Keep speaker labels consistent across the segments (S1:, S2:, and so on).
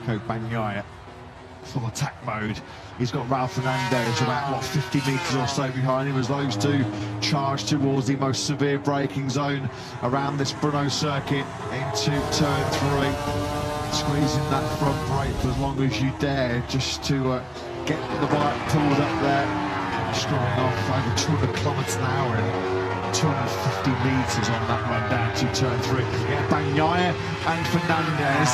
S1: Paco Bagnaia, full attack mode. He's got Raul Fernandez about 50 metres or so behind him as those two charge towards the most severe braking zone around this Brno circuit into turn 3. Squeezing that front brake for as long as you dare, just to get the bike pulled up there. Struggling off over 200 kilometres an hour and 250 metres on that run down to turn 3. Yeah, Bagnaia and Fernandez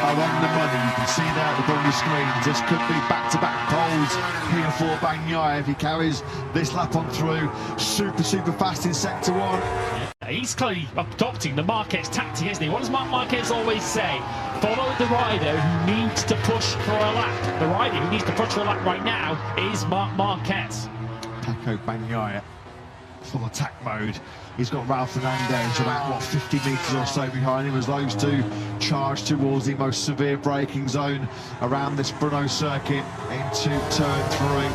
S1: are on the money. You can see there at the bottom of the screen. This could be back-to-back poles here for Bagnaia if he carries this lap on through. Super fast in sector 1.
S2: Yeah, he's clearly adopting the Marquez tactic, isn't he? What does Marc Marquez always say? Follow the rider who needs to push for a lap. The rider who needs to push for a lap right now is Marc Marquez.
S1: Paco Bagnaia, full attack mode. He's got Raul Fernandez about 50 metres or so behind him as those two charge towards the most severe braking zone around this Brno circuit into turn 3.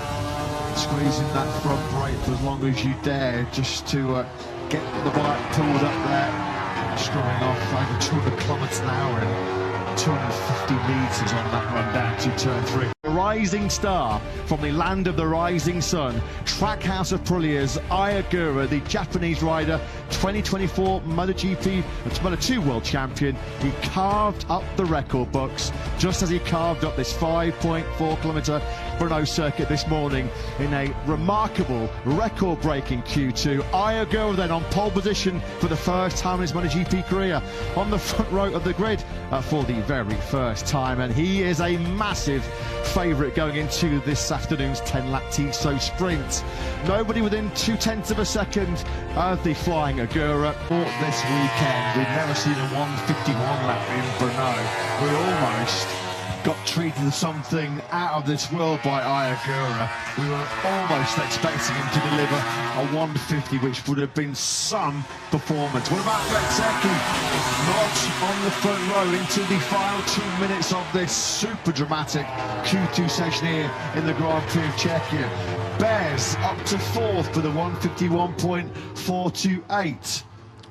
S1: Squeezing that front brake for as long as you dare, just to get the bike pulled up there. Struggling off over 200 kilometres an hour and 250 metres on that run down to turn 3. A rising star from the land of the rising sun, Trackhouse of Aprilia's Ai Ogura, the Japanese rider, 2024 MotoGP and Moto2 world champion. He carved up the record books just as he carved up this 5.4 kilometre Brno circuit this morning in a remarkable record-breaking Q2. Ai Ogura then on pole position for the first time in his MotoGP career on the front row of the grid for the very first time, and he is a massive favourite going into this afternoon's 10-lap Tissot sprint. Nobody within 0.2 of a second of the flying Ogura. This weekend, we've never seen a 151 lap in Brno. We almost got treated as something out of this world by Ai Ogura. We were almost expecting him to deliver a 150, which would have been some performance. What about Bezzecchi? Not on the front row into the final 2 minutes of this super dramatic Q2 session here in the Grand Prix of Czechia. Bez up to 4th for the 151.428.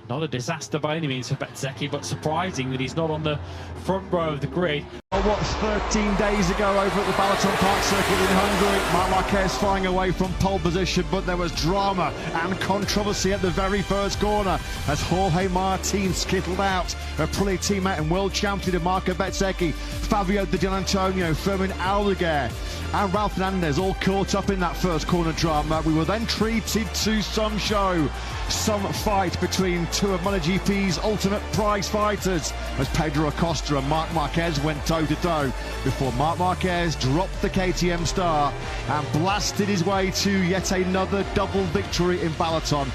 S2: Not a disaster by any means for Bezzecchi, but surprising that he's not on the front row of the grid.
S1: What, 13 days ago over at the Balaton Park circuit in Hungary, Marc Marquez flying away from pole position, but there was drama and controversy at the very first corner as Jorge Martin skittled out. Aprilia teammate and world champion Marco Bezzecchi, Fabio Di Gianantonio, Fermin Aldeguer and Raul Fernandez all caught up in that first corner drama. We were then treated to some show, some fight between two of MotoGP's ultimate prize fighters as Pedro Acosta and Marc Marquez went toe-to-toe before Marc Marquez dropped the KTM star and blasted his way to yet another double victory in Balaton.